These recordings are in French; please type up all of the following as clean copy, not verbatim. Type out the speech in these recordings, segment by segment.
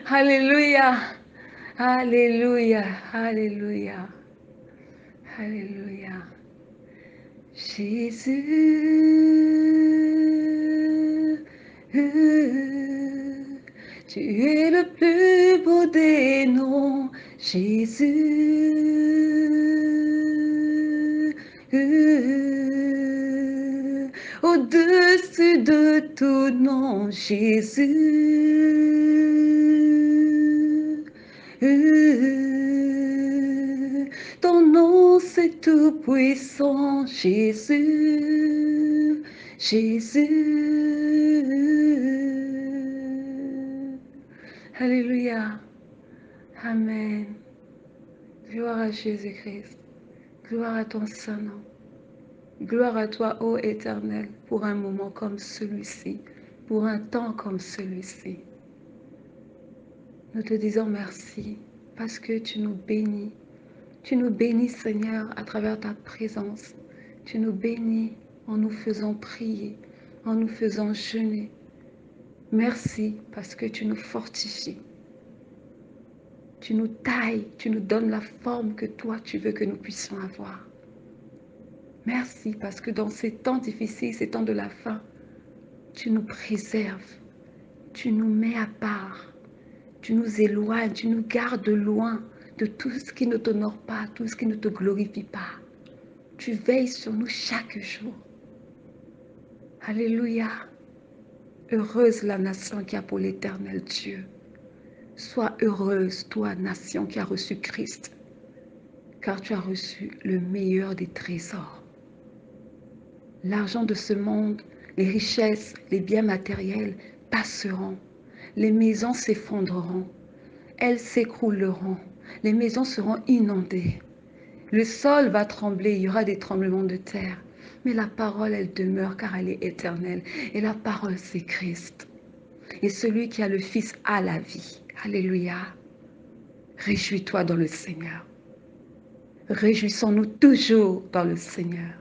Alléluia. Alléluia. Alléluia. Alléluia. Jésus, tu es le plus beau des noms, Jésus. Au-dessus de tout nom, Jésus. Ton nom c'est tout puissant, Jésus, Jésus. Alléluia. Amen. Gloire à Jésus-Christ. Gloire à ton Saint-Nom. Gloire à toi, ô Éternel, pour un moment comme celui-ci, pour un temps comme celui-ci. Nous te disons merci parce que tu nous bénis. Tu nous bénis, Seigneur, à travers ta présence. Tu nous bénis en nous faisant prier, en nous faisant jeûner. Merci parce que tu nous fortifies. Tu nous tailles, tu nous donnes la forme que toi, tu veux que nous puissions avoir. Merci parce que dans ces temps difficiles, ces temps de la fin, tu nous préserves, tu nous mets à part, tu nous éloignes, tu nous gardes loin de tout ce qui ne t'honore pas, tout ce qui ne te glorifie pas. Tu veilles sur nous chaque jour. Alléluia. Heureuse la nation qui a pour l'Éternel Dieu. Sois heureuse, toi, nation qui a reçu Christ, car tu as reçu le meilleur des trésors. L'argent de ce monde, les richesses, les biens matériels passeront. Les maisons s'effondreront. Elles s'écrouleront. Les maisons seront inondées. Le sol va trembler, il y aura des tremblements de terre. Mais la parole, elle demeure car elle est éternelle. Et la parole, c'est Christ. Et celui qui a le Fils a la vie. Alléluia. Réjouis-toi dans le Seigneur. Réjouissons-nous toujours dans le Seigneur.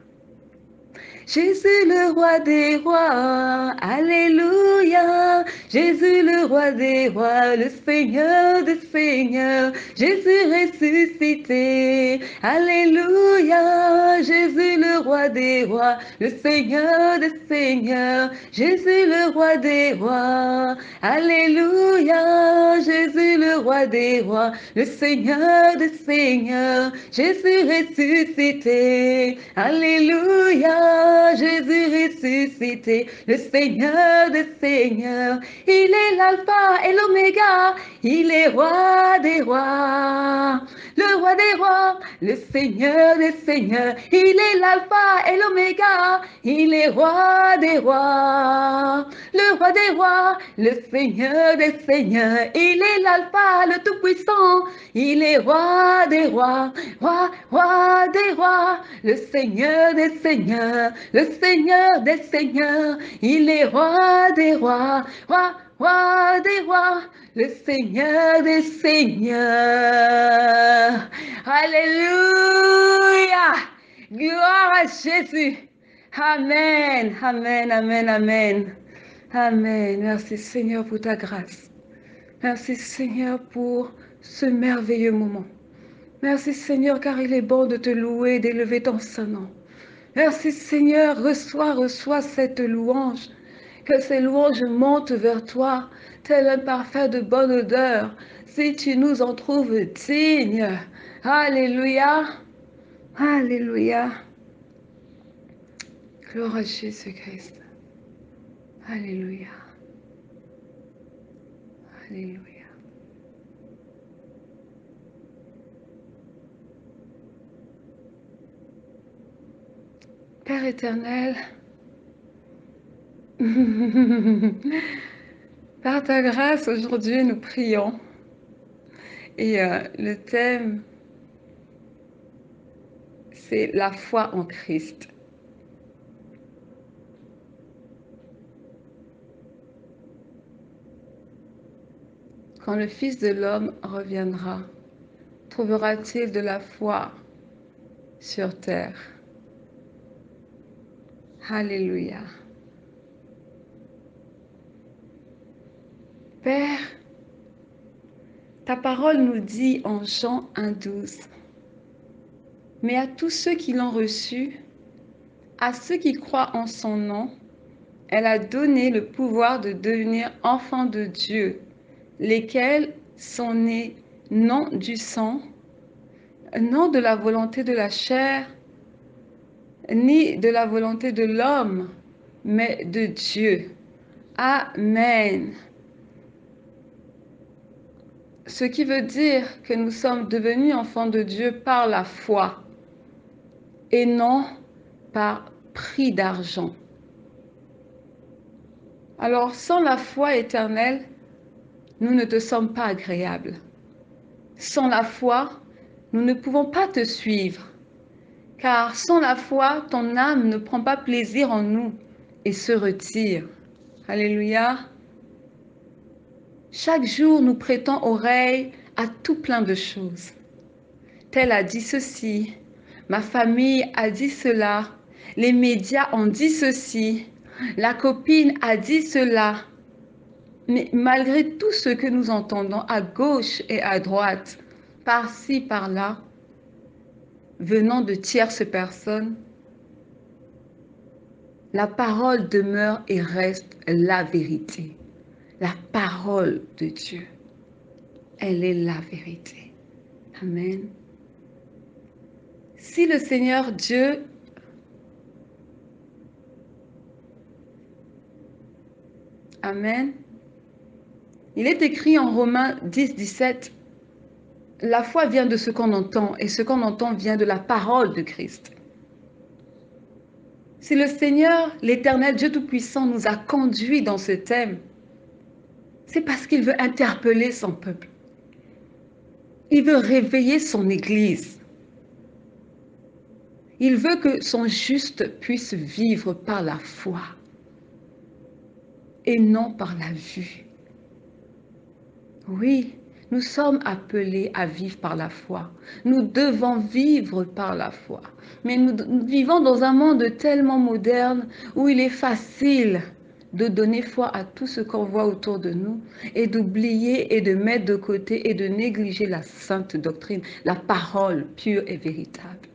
Jésus le roi des rois, alléluia. Jésus le roi des rois, le Seigneur des seigneurs. Jésus ressuscité, alléluia. Jésus le roi des rois, le Seigneur des seigneurs. Jésus le roi des rois, alléluia. Jésus le roi des rois, le Seigneur des seigneurs. Jésus ressuscité, alléluia. Jésus ressuscité, le Seigneur des seigneurs. Il est l'alpha et l'oméga, il est roi des rois. Le roi des rois, le Seigneur des seigneurs. Il est l'alpha et l'oméga, il est roi des rois. Le roi des rois, le Seigneur des seigneurs. Il est l'alpha, le tout-puissant. Il est roi des rois, roi des rois, le Seigneur des seigneurs, le Seigneur des seigneurs. Il est roi des rois, roi des rois, le Seigneur des seigneurs. Alléluia! Gloire à Jésus. Amen, amen, amen, amen. Amen. Merci Seigneur pour ta grâce. Merci Seigneur pour ce merveilleux moment. Merci Seigneur car il est bon de te louer, d'élever ton Saint-Nom. Merci Seigneur, reçois cette louange. Que ces louanges montent vers toi, tel un parfum de bonne odeur, si tu nous en trouves dignes. Alléluia. Alléluia. Gloire à Jésus-Christ. Alléluia. Alléluia. Père éternel, par ta grâce, aujourd'hui, nous prions. Et le thème, c'est la foi en Christ. Quand le Fils de l'homme reviendra, trouvera-t-il de la foi sur terre? Alléluia. Père, Ta parole nous dit en Jean 1,12, mais à tous ceux qui l'ont reçu, à ceux qui croient en son nom, elle a donné le pouvoir de devenir enfants de Dieu, lesquels sont nés non du sang, non de la volonté de la chair, ni de la volonté de l'homme, mais de Dieu. Amen. Ce qui veut dire que nous sommes devenus enfants de Dieu par la foi et non par prix d'argent. Alors, sans la foi éternelle, nous ne te sommes pas agréables. Sans la foi, nous ne pouvons pas te suivre, car sans la foi, ton âme ne prend pas plaisir en nous et se retire. Alléluia. Chaque jour, nous prêtons oreille à tout plein de choses. Tel a dit ceci, ma famille a dit cela, les médias ont dit ceci, la copine a dit cela. Mais malgré tout ce que nous entendons à gauche et à droite, par-ci, par-là, venant de tierces personnes, la parole demeure et reste la vérité. La parole de Dieu, elle est la vérité. Amen. Si le Seigneur Dieu Amen. Il est écrit en Romains 10, 17, la foi vient de ce qu'on entend et ce qu'on entend vient de la parole de Christ. Si le Seigneur, l'Éternel Dieu Tout-Puissant nous a conduits dans ce thème, c'est parce qu'il veut interpeller son peuple. Il veut réveiller son Église. Il veut que son juste puisse vivre par la foi et non par la vue. Oui, nous sommes appelés à vivre par la foi. Nous devons vivre par la foi. Mais nous vivons dans un monde tellement moderne où il est facile de donner foi à tout ce qu'on voit autour de nous et d'oublier et de mettre de côté et de négliger la sainte doctrine, la parole pure et véritable.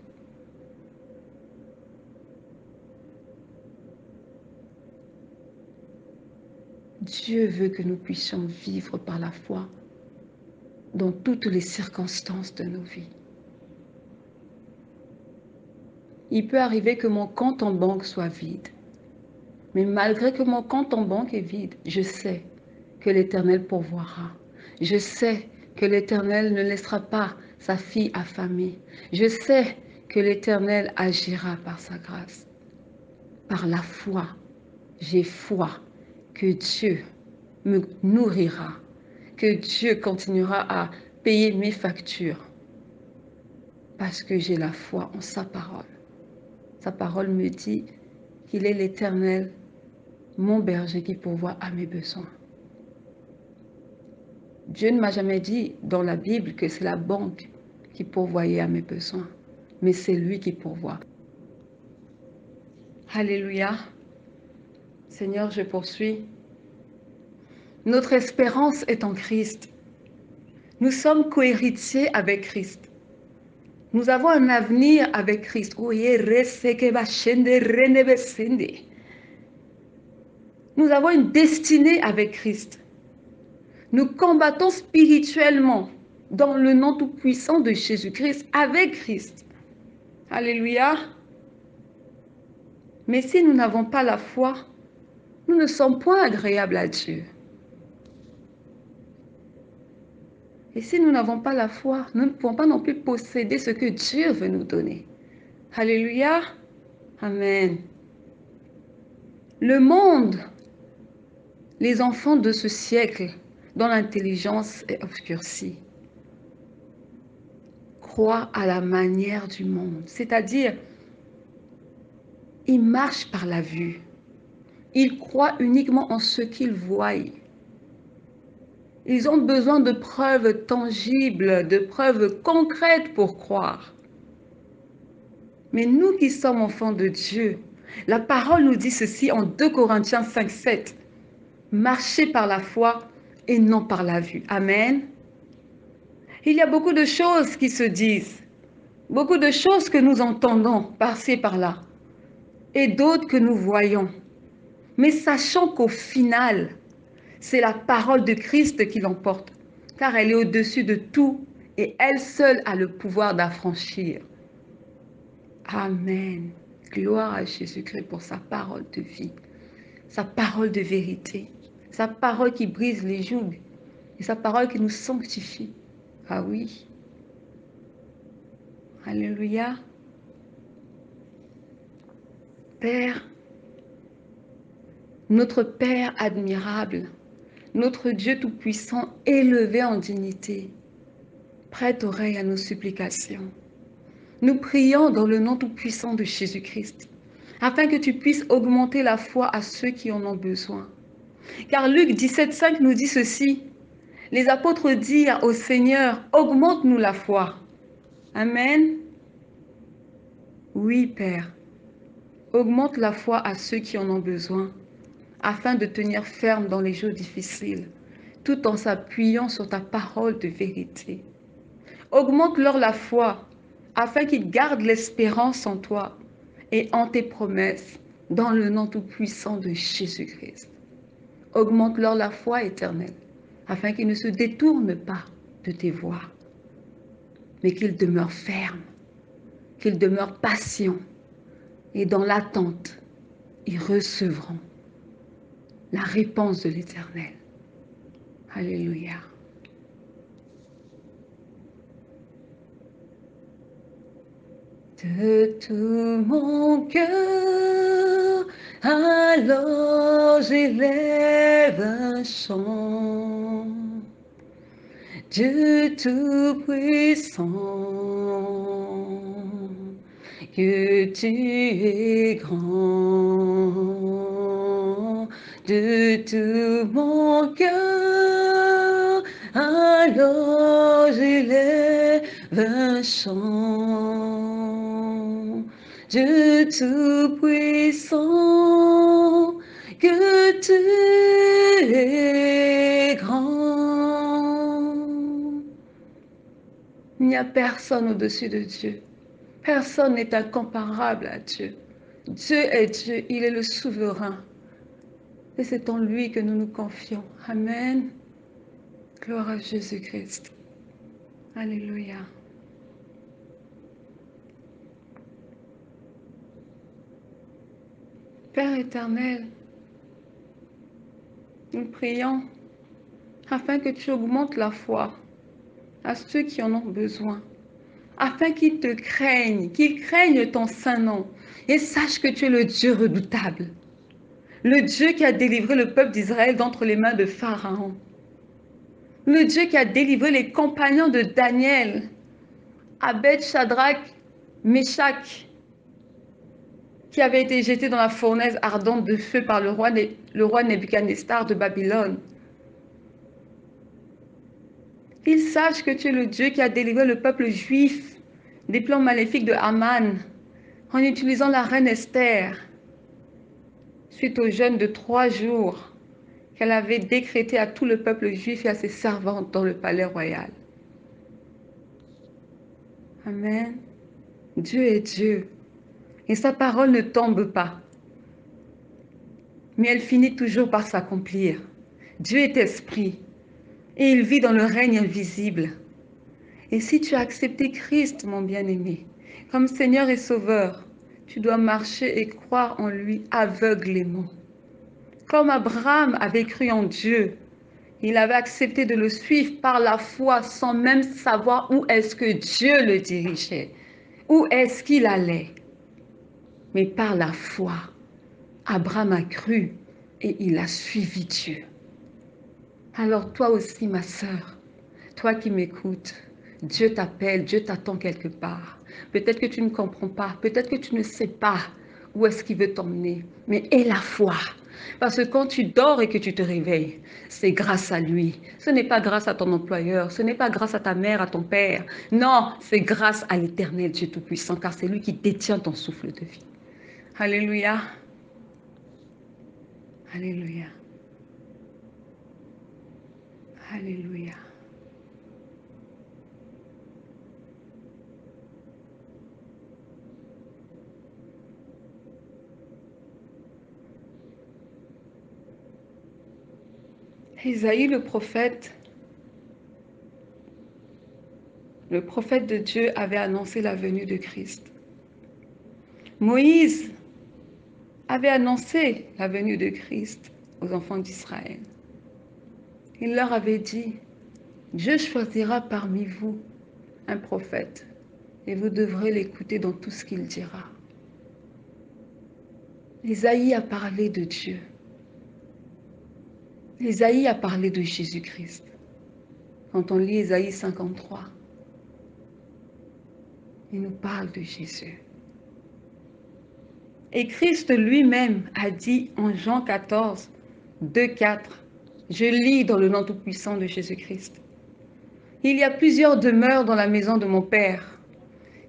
Dieu veut que nous puissions vivre par la foi dans toutes les circonstances de nos vies. Il peut arriver que mon compte en banque soit vide. Mais malgré que mon compte en banque est vide, je sais que l'Éternel pourvoira. Je sais que l'Éternel ne laissera pas sa fille affamée. Je sais que l'Éternel agira par sa grâce. Par la foi, j'ai foi que Dieu me nourrira, que Dieu continuera à payer mes factures, parce que j'ai la foi en sa parole. Sa parole me dit qu'il est l'Éternel, mon berger qui pourvoit à mes besoins. Dieu ne m'a jamais dit dans la Bible que c'est la banque qui pourvoyait à mes besoins, mais c'est lui qui pourvoit. Alléluia. Seigneur, je poursuis. Notre espérance est en Christ. Nous sommes cohéritiers avec Christ. Nous avons un avenir avec Christ. Nous avons une destinée avec Christ. Nous combattons spirituellement dans le nom tout-puissant de Jésus-Christ, avec Christ. Alléluia. Mais si nous n'avons pas la foi, nous ne sommes point agréables à Dieu. Et si nous n'avons pas la foi, nous ne pouvons pas non plus posséder ce que Dieu veut nous donner. Alléluia. Amen. Le monde, les enfants de ce siècle, dont l'intelligence est obscurcie, croient à la manière du monde, c'est-à-dire, ils marchent par la vue. Ils croient uniquement en ce qu'ils voient. Ils ont besoin de preuves tangibles, de preuves concrètes pour croire. Mais nous qui sommes enfants de Dieu, la parole nous dit ceci en 2 Corinthiens 5, 7. Marchez par la foi et non par la vue. Amen. Il y a beaucoup de choses qui se disent, beaucoup de choses que nous entendons par-ci et par-là, et d'autres que nous voyons. Mais sachant qu'au final, c'est la parole de Christ qui l'emporte, car elle est au-dessus de tout et elle seule a le pouvoir d'affranchir. Amen. Gloire à Jésus-Christ pour sa parole de vie, sa parole de vérité, sa parole qui brise les jougs et sa parole qui nous sanctifie. Ah oui. Alléluia. Père, notre Père admirable, notre Dieu tout-puissant, élevé en dignité, prête oreille à nos supplications. Nous prions dans le nom tout-puissant de Jésus-Christ, afin que tu puisses augmenter la foi à ceux qui en ont besoin. Car Luc 17,5 nous dit ceci, les apôtres dirent au Seigneur, augmente-nous la foi. Amen. Oui, Père, augmente la foi à ceux qui en ont besoin, afin de tenir ferme dans les jours difficiles, tout en s'appuyant sur ta parole de vérité. Augmente-leur la foi, afin qu'ils gardent l'espérance en toi et en tes promesses, dans le nom tout-puissant de Jésus-Christ. Augmente-leur la foi éternelle, afin qu'ils ne se détournent pas de tes voies, mais qu'ils demeurent fermes, qu'ils demeurent patients, et dans l'attente, ils recevront la réponse de l'Éternel. Alléluia. De tout mon cœur, alors j'élève un chant. Dieu tout-puissant, que tu es grand. De tout mon cœur, alors j'élève un chant. Dieu tout-puissant, que tu es grand. Il n'y a personne au-dessus de Dieu. Personne n'est incomparable à Dieu. Dieu est Dieu, il est le souverain. Et c'est en lui que nous nous confions. Amen. Gloire à Jésus-Christ. Alléluia. Père éternel, nous prions afin que tu augmentes la foi à ceux qui en ont besoin, afin qu'ils te craignent, qu'ils craignent ton saint nom et sachent que tu es le Dieu redoutable, le Dieu qui a délivré le peuple d'Israël d'entre les mains de Pharaon, le Dieu qui a délivré les compagnons de Daniel, Abed, Shadrach, Meshach, qui avaient été jetés dans la fournaise ardente de feu par le roi Nebuchadnezzar de Babylone. Qu'ils sachent que tu es le Dieu qui a délivré le peuple juif des plans maléfiques de Haman en utilisant la reine Esther suite au jeûne de 3 jours qu'elle avait décrété à tout le peuple juif et à ses servantes dans le palais royal. Amen. Dieu est Dieu et sa parole ne tombe pas, mais elle finit toujours par s'accomplir. Dieu est esprit et il vit dans le règne invisible. Et si tu as accepté Christ, mon bien-aimé, comme Seigneur et Sauveur, tu dois marcher et croire en lui aveuglément. Comme Abraham avait cru en Dieu, il avait accepté de le suivre par la foi sans même savoir où est-ce que Dieu le dirigeait, où est-ce qu'il allait. Mais par la foi, Abraham a cru et il a suivi Dieu. Alors toi aussi, ma sœur, toi qui m'écoutes, Dieu t'appelle, Dieu t'attend quelque part. Peut-être que tu ne comprends pas, peut-être que tu ne sais pas où est-ce qu'il veut t'emmener, mais aie la foi. Parce que quand tu dors et que tu te réveilles, c'est grâce à lui. Ce n'est pas grâce à ton employeur, ce n'est pas grâce à ta mère, à ton père. Non, c'est grâce à l'Éternel Dieu Tout-Puissant, car c'est lui qui détient ton souffle de vie. Alléluia. Alléluia. Alléluia. Isaïe le prophète de Dieu avait annoncé la venue de Christ. Moïse avait annoncé la venue de Christ aux enfants d'Israël. Il leur avait dit, Dieu choisira parmi vous un prophète et vous devrez l'écouter dans tout ce qu'il dira. Isaïe a parlé de Dieu. Isaïe a parlé de Jésus-Christ. Quand on lit Isaïe 53, il nous parle de Jésus. Et Christ lui-même a dit en Jean 14, 2, 4, je lis dans le nom tout-puissant de Jésus-Christ. Il y a plusieurs demeures dans la maison de mon Père.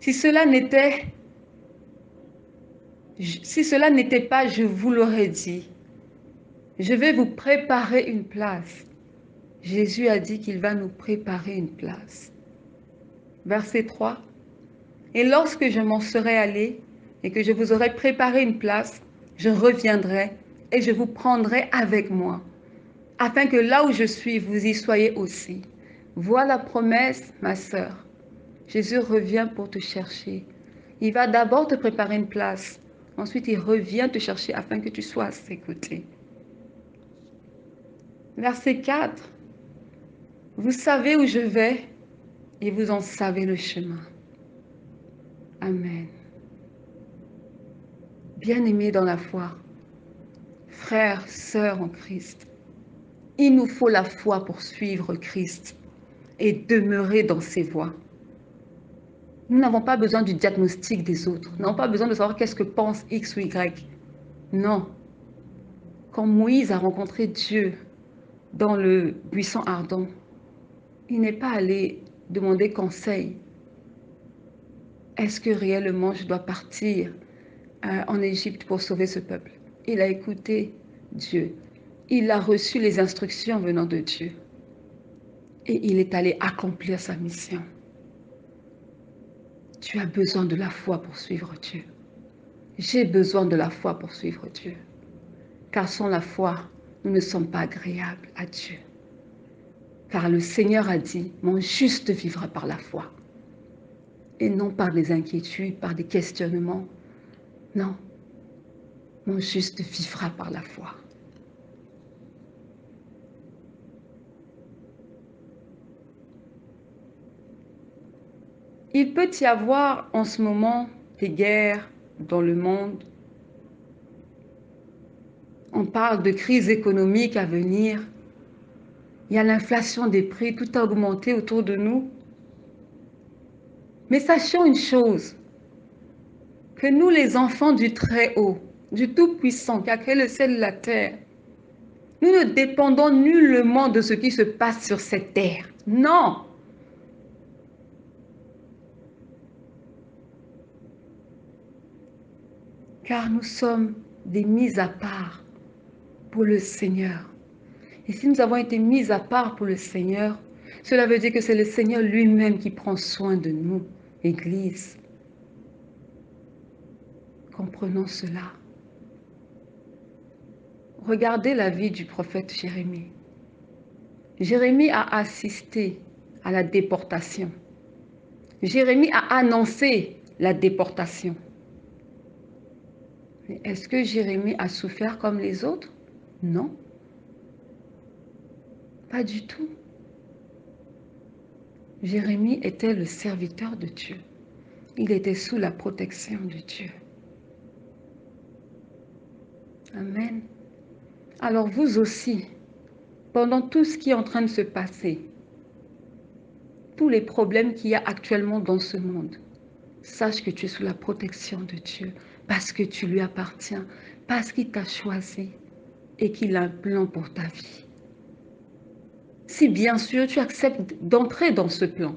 Si cela n'était pas, je vous l'aurais dit. Je vais vous préparer une place. Jésus a dit qu'il va nous préparer une place. Verset 3. Et lorsque je m'en serai allé et que je vous aurai préparé une place, je reviendrai et je vous prendrai avec moi, afin que là où je suis, vous y soyez aussi. Voilà la promesse, ma sœur. Jésus revient pour te chercher. Il va d'abord te préparer une place. Ensuite, il revient te chercher afin que tu sois à ses côtés. Verset 4. Vous savez où je vais et vous en savez le chemin. Amen. Bien-aimés dans la foi, frères, sœurs en Christ, il nous faut la foi pour suivre Christ et demeurer dans ses voies. Nous n'avons pas besoin du diagnostic des autres. Nous n'avons pas besoin de savoir qu'est-ce que pense X ou Y. Non. Quand Moïse a rencontré Dieu dans le buisson ardent, il n'est pas allé demander conseil. Est-ce que réellement je dois partir en Égypte pour sauver ce peuple? Il a écouté Dieu. Il a reçu les instructions venant de Dieu. Et il est allé accomplir sa mission. Tu as besoin de la foi pour suivre Dieu. J'ai besoin de la foi pour suivre Dieu. Car sans la foi, nous ne sommes pas agréables à Dieu. Car le Seigneur a dit, mon juste vivra par la foi. Et non par des inquiétudes, par des questionnements. Non, mon juste vivra par la foi. Il peut y avoir en ce moment des guerres dans le monde. On parle de crise économique à venir. Il y a l'inflation des prix, tout a augmenté autour de nous. Mais sachons une chose, que nous les enfants du Très-Haut, du Tout-Puissant qui a créé le ciel et la terre, nous ne dépendons nullement de ce qui se passe sur cette terre. Non! Car nous sommes des mis à part pour le Seigneur. Et si nous avons été mis à part pour le Seigneur, cela veut dire que c'est le Seigneur lui-même qui prend soin de nous, Église. Comprenons cela. Regardez la vie du prophète Jérémie. Jérémie a assisté à la déportation. Jérémie a annoncé la déportation. Mais est-ce que Jérémie a souffert comme les autres? Non. Pas du tout. Jérémie était le serviteur de Dieu. Il était sous la protection de Dieu. Amen. Alors vous aussi, pendant tout ce qui est en train de se passer, tous les problèmes qu'il y a actuellement dans ce monde, sache que tu es sous la protection de Dieu parce que tu lui appartiens, parce qu'il t'a choisi et qu'il a un plan pour ta vie. Si bien sûr tu acceptes d'entrer dans ce plan.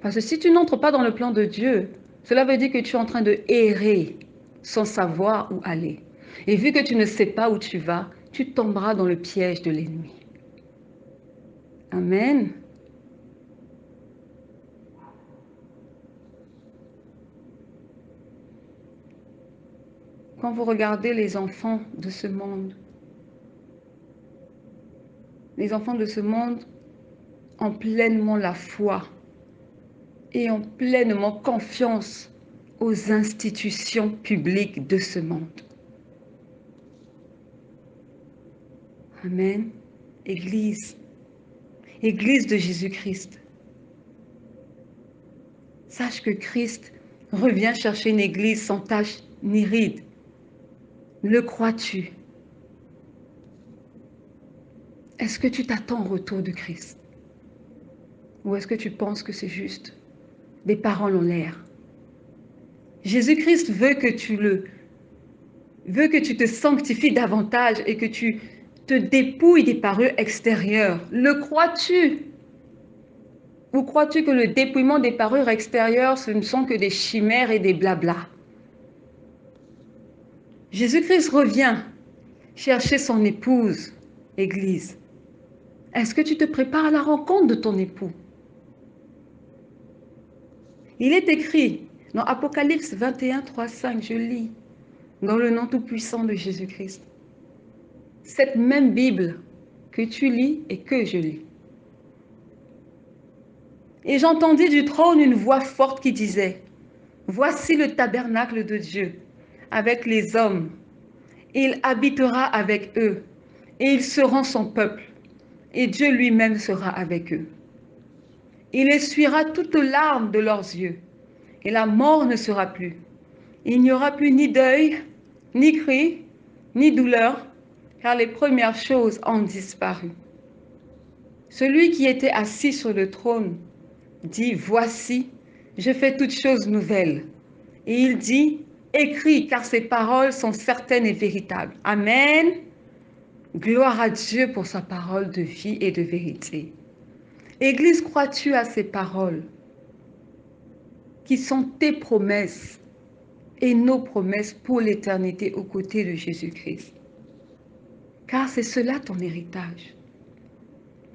Parce que si tu n'entres pas dans le plan de Dieu, cela veut dire que tu es en train de errer sans savoir où aller. Et vu que tu ne sais pas où tu vas, tu tomberas dans le piège de l'ennemi. Amen. Quand vous regardez les enfants de ce monde, les enfants de ce monde ont pleinement la foi et ont pleinement confiance aux institutions publiques de ce monde. Amen. Église, Église de Jésus-Christ. Sache que Christ revient chercher une église sans tache ni ride. Le crois-tu? Est-ce que tu t'attends au retour de Christ? Ou est-ce que tu penses que c'est juste des paroles en l'air? Jésus-Christ veut que tu te sanctifies davantage et que tu te dépouilles des parures extérieures. Le crois-tu? Ou crois-tu que le dépouillement des parures extérieures, ce ne sont que des chimères et des blablas? Jésus-Christ revient chercher son épouse, Église. Est-ce que tu te prépares à la rencontre de ton époux? Il est écrit dans Apocalypse 21, 3, 5, je lis, dans le nom tout-puissant de Jésus-Christ. Cette même Bible que tu lis et que je lis. Et j'entendis du trône une voix forte qui disait, « Voici le tabernacle de Dieu avec les hommes. Il habitera avec eux et ils seront son peuple et Dieu lui-même sera avec eux. Il essuiera toute larme de leurs yeux et la mort ne sera plus. Il n'y aura plus ni deuil, ni cri, ni douleur, car les premières choses ont disparu. Celui qui était assis sur le trône dit, « Voici, je fais toutes choses nouvelles. » Et il dit, « Écris, car ces paroles sont certaines et véritables. » Amen. Gloire à Dieu pour sa parole de vie et de vérité. Église, crois-tu à ces paroles qui sont tes promesses et nos promesses pour l'éternité aux côtés de Jésus-Christ? Car c'est cela ton héritage.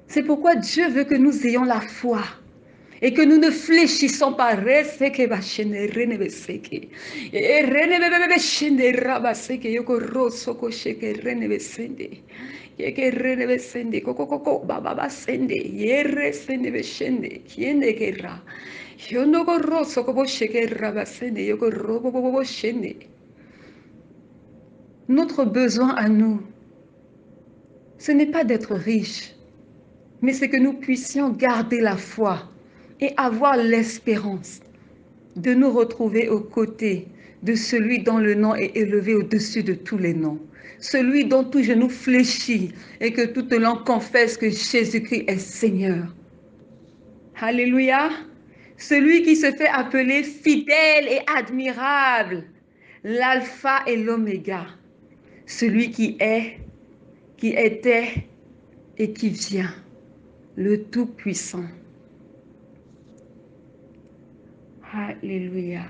C'est pourquoi Dieu veut que nous ayons la foi et que nous ne fléchissons pas. Notre besoin à nous, ce n'est pas d'être riche, mais c'est que nous puissions garder la foi et avoir l'espérance de nous retrouver aux côtés de celui dont le nom est élevé au-dessus de tous les noms, celui dont tout genou fléchit et que toute langue confesse que Jésus-Christ est Seigneur. Alléluia. Celui qui se fait appeler fidèle et admirable, l'alpha et l'oméga, celui qui est, qui était et qui vient, le Tout-Puissant. Alléluia.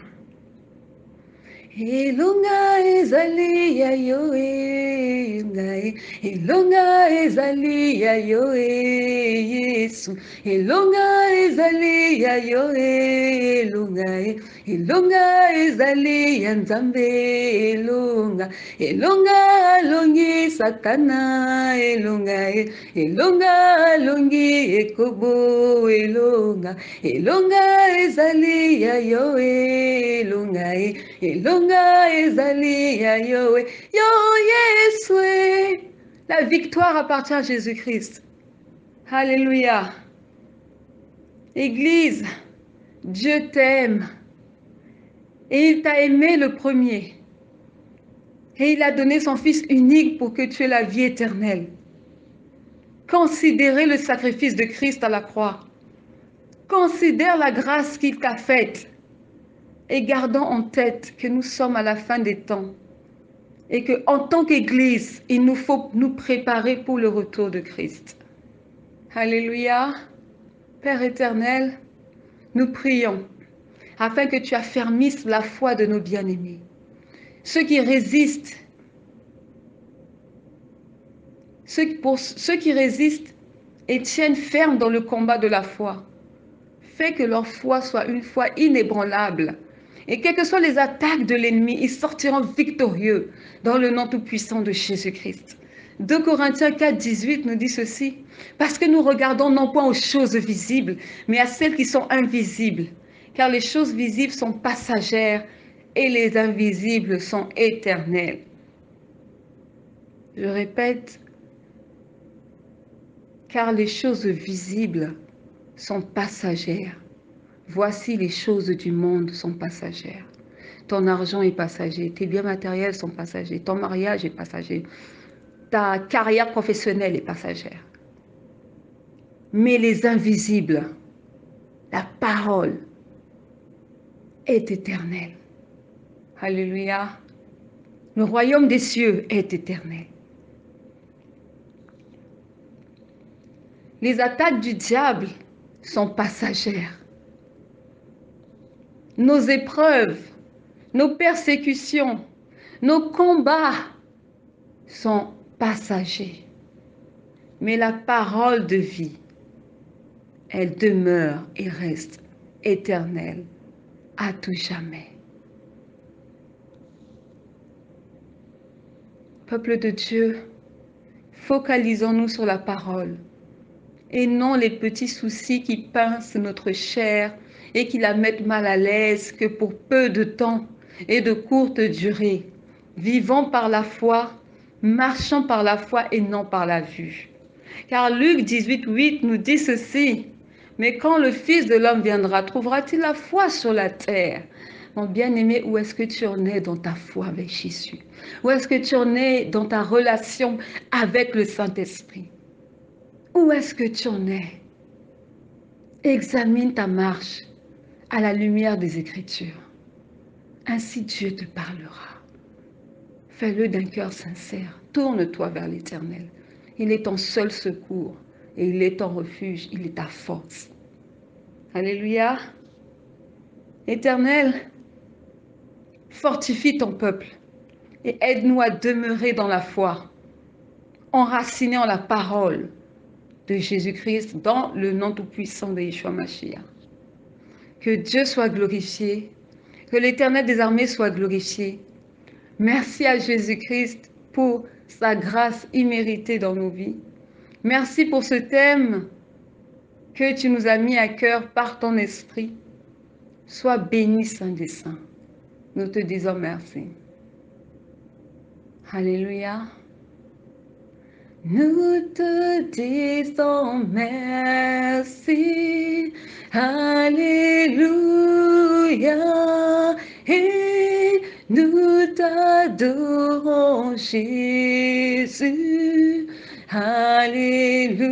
Elonga ezali ya yo ngai, elonga ezali ya yo Yesu, elonga ezali ya yo elonga, elonga ezali ya Nzambe elonga, elonga alongi Satana elonga, elonga alongi Ekobo elonga, elonga ezali ya yo elonga, elonga ezali ya Yahweh, yo Yeswe. La victoire appartient à Jésus-Christ. Alléluia. Église, Dieu t'aime. Et il t'a aimé le premier. Et il a donné son Fils unique pour que tu aies la vie éternelle. Considérez le sacrifice de Christ à la croix. Considère la grâce qu'il t'a faite. Et gardons en tête que nous sommes à la fin des temps et qu'en tant qu'Église, il nous faut nous préparer pour le retour de Christ. Alléluia. Père éternel, nous prions afin que tu affermisses la foi de nos bien-aimés. Ceux qui résistent, pour ceux qui résistent et tiennent ferme dans le combat de la foi, fais que leur foi soit une foi inébranlable. Et quelles que soient les attaques de l'ennemi, ils sortiront victorieux dans le nom tout-puissant de Jésus-Christ. 2 Corinthiens 4, 18 nous dit ceci. Parce que nous regardons non point aux choses visibles, mais à celles qui sont invisibles. Car les choses visibles sont passagères et les invisibles sont éternelles. Je répète, car les choses visibles sont passagères. Voici les choses du monde sont passagères. Ton argent est passager, tes biens matériels sont passagers, ton mariage est passager, ta carrière professionnelle est passagère. Mais les invisibles, la parole est éternelle. Alléluia. Le royaume des cieux est éternel. Les attaques du diable sont passagères. Nos épreuves, nos persécutions, nos combats sont passagers. Mais la parole de vie, elle demeure et reste éternelle à tout jamais. Peuple de Dieu, focalisons-nous sur la parole et non les petits soucis qui pincent notre chair et qui la mettent mal à l'aise que pour peu de temps et de courte durée. Vivons par la foi, marchons par la foi et non par la vue. Car Luc 18, 8 nous dit ceci. Mais quand le Fils de l'homme viendra, trouvera-t-il la foi sur la terre? Mon bien-aimé, où est-ce que tu en es dans ta foi avec Jésus? Où est-ce que tu en es dans ta relation avec le Saint-Esprit? Où est-ce que tu en es? Examine ta marche à la lumière des Écritures. Ainsi Dieu te parlera. Fais-le d'un cœur sincère. Tourne-toi vers l'Éternel. Il est ton seul secours et il est ton refuge, il est ta force. Alléluia. Éternel, fortifie ton peuple et aide-nous à demeurer dans la foi, enracinés en la parole de Jésus-Christ dans le nom tout-puissant de Yeshua Mashiach. Que Dieu soit glorifié, que l'Éternel des armées soit glorifié. Merci à Jésus-Christ pour sa grâce imméritée dans nos vies. Merci pour ce thème que tu nous as mis à cœur par ton esprit. Sois béni, Saint des Saints. Nous te disons merci. Alléluia. Nous te disons merci. Alléluia. Et nous t'adorons, Jésus. Alléluia.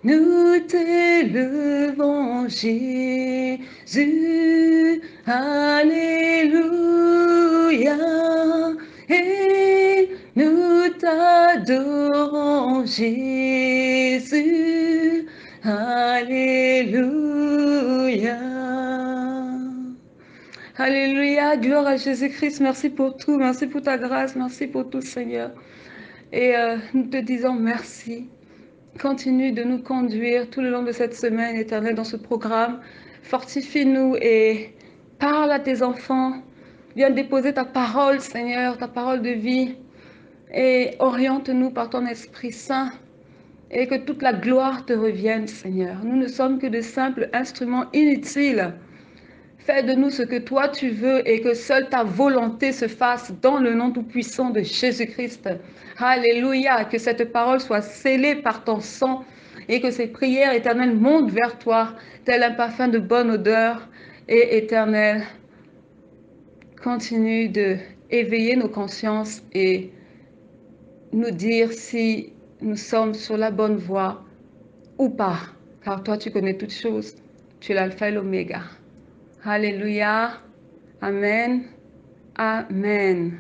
Nous t'élevons, Jésus. Alléluia. Et nous t'adorons, Jésus. Alléluia. Alléluia. Gloire à Jésus-Christ. Merci pour tout. Merci pour ta grâce. Merci pour tout, Seigneur. Et nous te disons merci. Continue de nous conduire tout le long de cette semaine, Éternel, dans ce programme. Fortifie-nous et parle à tes enfants. Viens déposer ta parole, Seigneur, ta parole de vie. Et oriente-nous par ton Esprit Saint. Et que toute la gloire te revienne, Seigneur. Nous ne sommes que de simples instruments inutiles. Fais de nous ce que toi tu veux et que seule ta volonté se fasse dans le nom tout-puissant de Jésus-Christ. Alléluia, que cette parole soit scellée par ton sang et que ces prières éternelles montent vers toi, tel un parfum de bonne odeur. Et éternel, continue de éveiller nos consciences et nous dire si nous sommes sur la bonne voie ou pas, car toi tu connais toutes choses, tu es l'alpha et l'oméga. Alléluia. Amen. Amen.